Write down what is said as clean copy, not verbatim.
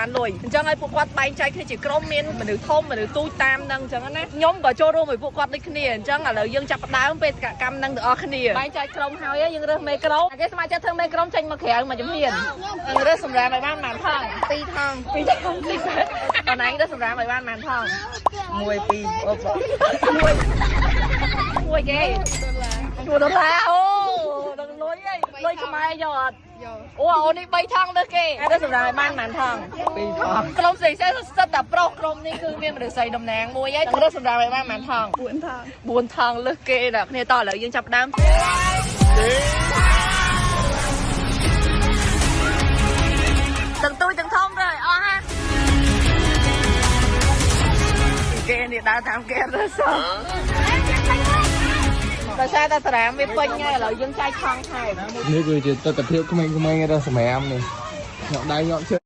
បានលុយអញ្ចឹងឲ្យពួកគាត់បែងចែកគ្នាជាក្រុមមានមនុស្សធំមនុស្សទូចតាមនឹងអញ្ចឹងណាខ្ញុំក៏ចូលរួមជាមួយពួកគាត់ដូចគ្នាអញ្ចឹងឥឡូវយើងចាប់ផ្ដើមបេសកកម្មនឹងទាំងអស់គ្នាបែងចែកក្រុមហើយយើងរើសមេក្រុមគេស្ម័គ្រចិត្តធ្វើមេក្រុមចេញមកក្រៅមកជំនាញរើសសម្រាប់ឲ្យបានប៉ុន្មានថង2ថងអនឡាញរើសសម្រាប់ឲ្យបានប៉ុន្មានថង1 2មួយគេ$1អូដល់លុយអីលុយខ្មែរយកអត់អូអូនេះ3ថងលើគេតែសម្រាប់ឲ្យបានប៉ុន្មានថង2ថងក្រុមស្រីសិតតែប្រុសក្រុមនេះគឺមានមនុស្សស្រីតំណាងមួយហើយរើសសម្រាប់ឲ្យបានប៉ុន្មានថង4ថងលើគេដល់គ្នាតឥឡូវយើងចាប់ដើមទាំងទូចទាំងធំrồiអស់ហាគេនេះដើរតាមគេរើសដោយសារតែតារាមវាពេញហើយឥឡូវយើងចែកថងថែមនេះគឺជាទស្សនភាពក្មេងៗរបស់សម្រាប់នេះញ៉ាំដៃញ៉ាំជើង